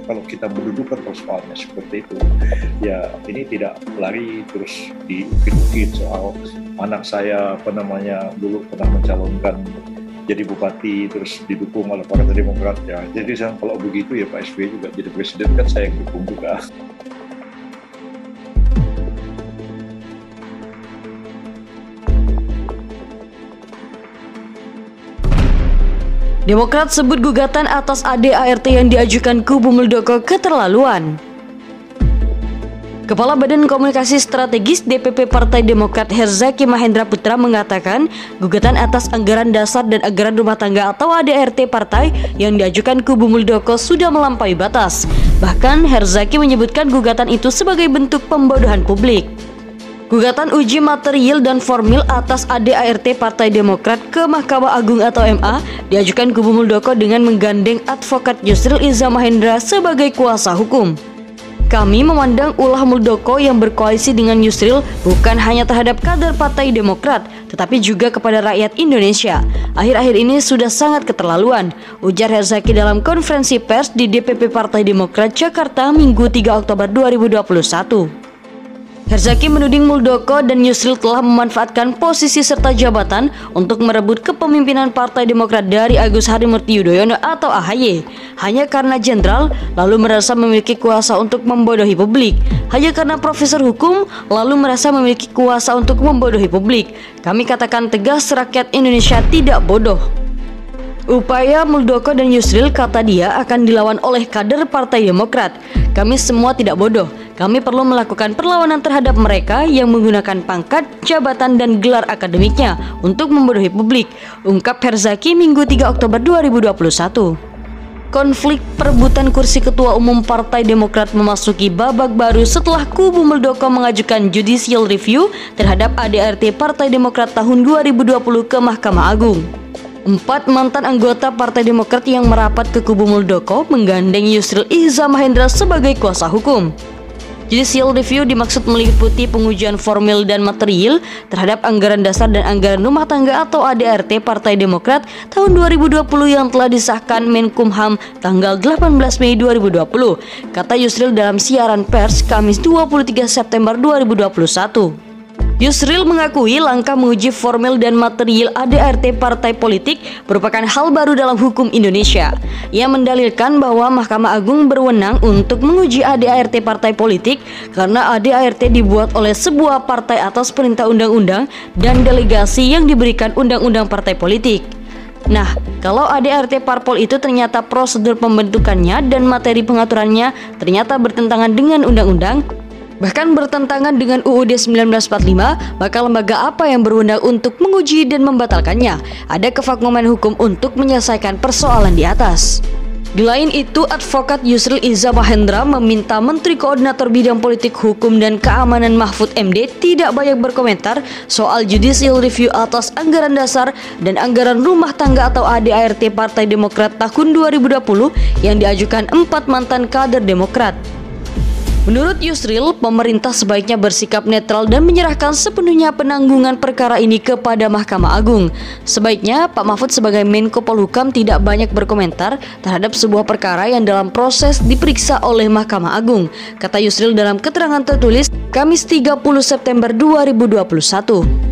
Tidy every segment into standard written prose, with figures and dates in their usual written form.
kalau kita mendudukan persoalannya seperti itu, ya ini tidak lari terus diukit-ukit soal anak saya dulu pernah mencalonkan jadi bupati terus didukung oleh Partai Demokrat ya. Jadi kalau begitu ya Pak SBY juga jadi presiden kan saya yang dukung juga. Demokrat sebut gugatan atas ADART yang diajukan kubu Muldoko keterlaluan. Kepala Badan Komunikasi Strategis DPP Partai Demokrat Herzaki Mahendra Putra mengatakan gugatan atas anggaran dasar dan anggaran rumah tangga atau ADART partai yang diajukan kubu Muldoko sudah melampaui batas. Bahkan Herzaki menyebutkan gugatan itu sebagai bentuk pembodohan publik. Gugatan uji material dan formil atas ADART Partai Demokrat ke Mahkamah Agung atau MA diajukan kubu Muldoko dengan menggandeng advokat Yusril Iza Mahendra sebagai kuasa hukum. Kami memandang ulah Muldoko yang berkoalisi dengan Yusril bukan hanya terhadap kader Partai Demokrat, tetapi juga kepada rakyat Indonesia. Akhir-akhir ini sudah sangat keterlaluan, ujar Herzaki dalam konferensi pers di DPP Partai Demokrat Jakarta Minggu 3 Oktober 2021. Herzaki menuding Muldoko dan Yusril telah memanfaatkan posisi serta jabatan untuk merebut kepemimpinan Partai Demokrat dari Agus Harimurti Yudhoyono atau AHY hanya karena jenderal, lalu merasa memiliki kuasa untuk membodohi publik. Hanya karena profesor hukum, lalu merasa memiliki kuasa untuk membodohi publik. Kami katakan tegas, rakyat Indonesia tidak bodoh. Upaya Muldoko dan Yusril, kata dia, akan dilawan oleh kader Partai Demokrat. Kami semua tidak bodoh. Kami perlu melakukan perlawanan terhadap mereka yang menggunakan pangkat, jabatan, dan gelar akademiknya untuk membodohi publik, ungkap Herzaki Minggu 3 Oktober 2021. Konflik perebutan kursi Ketua Umum Partai Demokrat memasuki babak baru setelah kubu Muldoko mengajukan judicial review terhadap ADART Partai Demokrat tahun 2020 ke Mahkamah Agung. 4 mantan anggota Partai Demokrat yang merapat ke kubu Muldoko menggandeng Yusril Iza Mahendra sebagai kuasa hukum. Judicial review dimaksud meliputi pengujian formil dan material terhadap anggaran dasar dan anggaran rumah tangga atau ADART Partai Demokrat tahun 2020 yang telah disahkan Menkumham tanggal 18 Mei 2020, kata Yusril dalam siaran pers Kamis 23 September 2021. Yusril mengakui langkah menguji formil dan material ADART partai politik merupakan hal baru dalam hukum Indonesia. Ia mendalilkan bahwa Mahkamah Agung berwenang untuk menguji ADART partai politik karena ADART dibuat oleh sebuah partai atas perintah undang-undang dan delegasi yang diberikan undang-undang partai politik. Nah, kalau ADART parpol itu ternyata prosedur pembentukannya dan materi pengaturannya ternyata bertentangan dengan undang-undang, bahkan bertentangan dengan UUD 1945, maka lembaga apa yang berwenang untuk menguji dan membatalkannya? Ada kevakuman hukum untuk menyelesaikan persoalan di atas. Di lain itu, advokat Yusril Iza Mahendra meminta Menteri Koordinator Bidang Politik Hukum dan Keamanan Mahfud MD tidak banyak berkomentar soal judicial review atas anggaran dasar dan anggaran rumah tangga atau ADART Partai Demokrat tahun 2020 yang diajukan 4 mantan kader Demokrat. Menurut Yusril, pemerintah sebaiknya bersikap netral dan menyerahkan sepenuhnya penanggungan perkara ini kepada Mahkamah Agung. Sebaiknya Pak Mahfud sebagai Menko Polhukam tidak banyak berkomentar terhadap sebuah perkara yang dalam proses diperiksa oleh Mahkamah Agung, kata Yusril dalam keterangan tertulis Kamis 30 September 2021.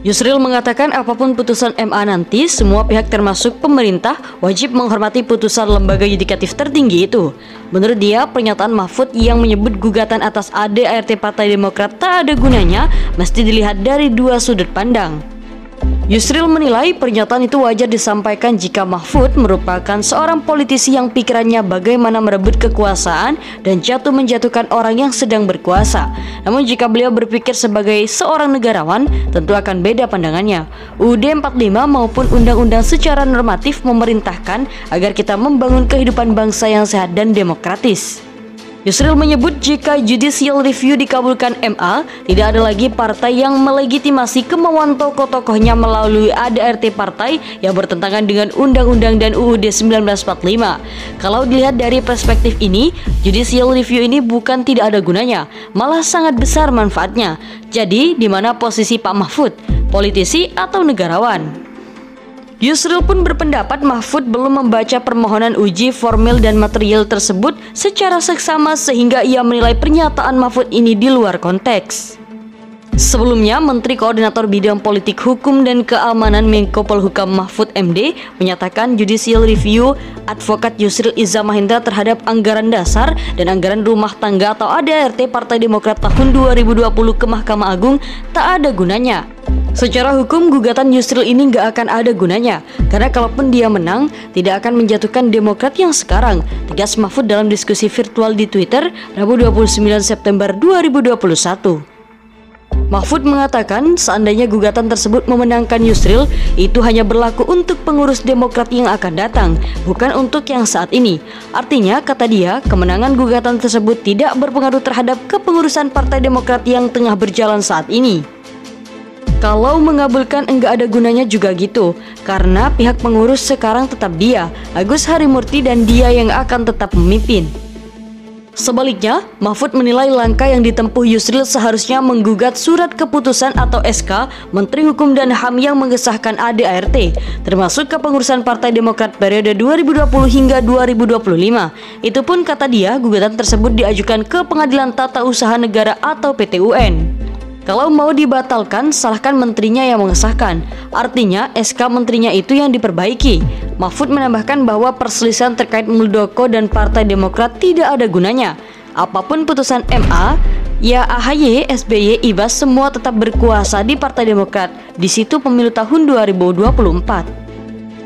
Yusril mengatakan apapun putusan MA nanti, semua pihak termasuk pemerintah wajib menghormati putusan lembaga yudikatif tertinggi itu. Menurut dia, pernyataan Mahfud yang menyebut gugatan atas ADART Partai Demokrat tak ada gunanya mesti dilihat dari 2 sudut pandang. Yusril menilai pernyataan itu wajar disampaikan jika Mahfud merupakan seorang politisi yang pikirannya bagaimana merebut kekuasaan dan menjatuhkan orang yang sedang berkuasa. Namun jika beliau berpikir sebagai seorang negarawan, tentu akan beda pandangannya. UUD 45 maupun undang-undang secara normatif memerintahkan agar kita membangun kehidupan bangsa yang sehat dan demokratis. Yusril menyebut jika judicial review dikabulkan MA, tidak ada lagi partai yang melegitimasi kemauan tokoh-tokohnya melalui ADART partai yang bertentangan dengan Undang-Undang dan UUD 1945. Kalau dilihat dari perspektif ini, judicial review ini bukan tidak ada gunanya, malah sangat besar manfaatnya. Jadi, di mana posisi Pak Mahfud, politisi atau negarawan? Yusril pun berpendapat Mahfud belum membaca permohonan uji formil dan material tersebut secara seksama sehingga ia menilai pernyataan Mahfud ini di luar konteks. Sebelumnya, Menteri Koordinator Bidang Politik Hukum dan Keamanan Menko Polhukam Mahfud MD menyatakan judicial review advokat Yusril Iza Mahendra terhadap anggaran dasar dan anggaran rumah tangga atau ADART Partai Demokrat tahun 2020 ke Mahkamah Agung tak ada gunanya. Secara hukum, gugatan Yusril ini nggak akan ada gunanya, karena kalaupun dia menang, tidak akan menjatuhkan Demokrat yang sekarang, tegas Mahfud dalam diskusi virtual di Twitter, Rabu 29 September 2021. Mahfud mengatakan seandainya gugatan tersebut memenangkan Yusril, itu hanya berlaku untuk pengurus Demokrat yang akan datang, bukan untuk yang saat ini. Artinya, kata dia, kemenangan gugatan tersebut tidak berpengaruh terhadap kepengurusan Partai Demokrat yang tengah berjalan saat ini. Kalau mengabulkan enggak ada gunanya juga gitu, karena pihak pengurus sekarang tetap dia, Agus Harimurti, dan dia yang akan tetap memimpin. Sebaliknya, Mahfud menilai langkah yang ditempuh Yusril seharusnya menggugat surat keputusan atau SK Menteri Hukum dan HAM yang mengesahkan ADART, termasuk kepengurusan Partai Demokrat periode 2020 hingga 2025. Itu pun kata dia, gugatan tersebut diajukan ke Pengadilan Tata Usaha Negara atau PT-UN. Kalau mau dibatalkan, salahkan menterinya yang mengesahkan. Artinya, SK menterinya itu yang diperbaiki. Mahfud menambahkan bahwa perselisihan terkait Muldoko dan Partai Demokrat tidak ada gunanya. Apapun putusan MA, ya AHY, SBY, Ibas semua tetap berkuasa di Partai Demokrat. Di situ pemilu tahun 2024.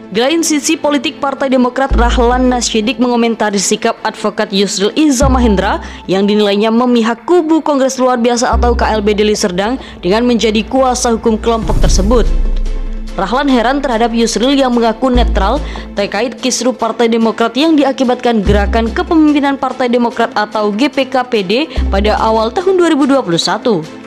Di lain sisi, politik Partai Demokrat Rahlan Nasyidik mengomentari sikap advokat Yusril Iza Mahendra yang dinilainya memihak kubu Kongres Luar Biasa atau KLB Deli Serdang dengan menjadi kuasa hukum kelompok tersebut. Rahlan heran terhadap Yusril yang mengaku netral terkait kisruh Partai Demokrat yang diakibatkan gerakan kepemimpinan Partai Demokrat atau GPKPD pada awal tahun 2021.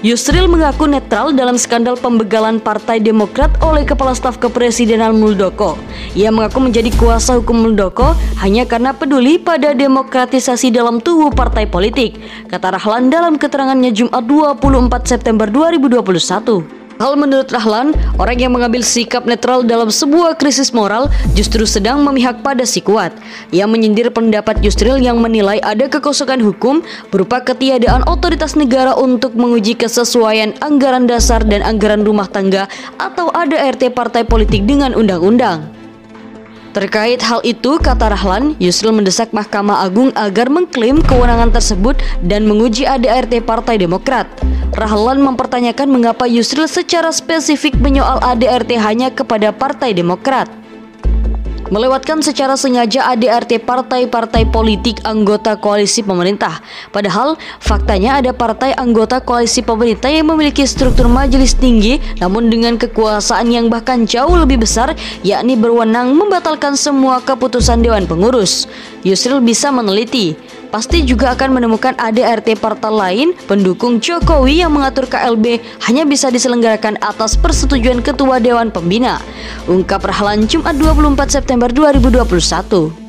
Yusril mengaku netral dalam skandal pembegalan Partai Demokrat oleh Kepala Staf Kepresidenan Muldoko. Ia mengaku menjadi kuasa hukum Muldoko hanya karena peduli pada demokratisasi dalam tubuh partai politik, kata Rahlan dalam keterangannya Jumat 24 September 2021. Hal menurut Rahlan, orang yang mengambil sikap netral dalam sebuah krisis moral justru sedang memihak pada si kuat. Ia menyindir pendapat Yusril yang menilai ada kekosongan hukum berupa ketiadaan otoritas negara untuk menguji kesesuaian anggaran dasar dan anggaran rumah tangga atau ADART partai politik dengan undang-undang. Terkait hal itu, kata Rahlan, Yusril mendesak Mahkamah Agung agar mengklaim kewenangan tersebut dan menguji ADART Partai Demokrat. Rahlan mempertanyakan mengapa Yusril secara spesifik menyoal ADART hanya kepada Partai Demokrat. Melewatkan secara sengaja ADART partai-partai politik anggota koalisi pemerintah. Padahal faktanya ada partai anggota koalisi pemerintah yang memiliki struktur majelis tinggi namun dengan kekuasaan yang bahkan jauh lebih besar, yakni berwenang membatalkan semua keputusan Dewan Pengurus. Yusril bisa meneliti, pasti juga akan menemukan ADART partai lain pendukung Jokowi yang mengatur KLB hanya bisa diselenggarakan atas persetujuan Ketua Dewan Pembina, ungkap Rahlan Jumat 24 September 2021.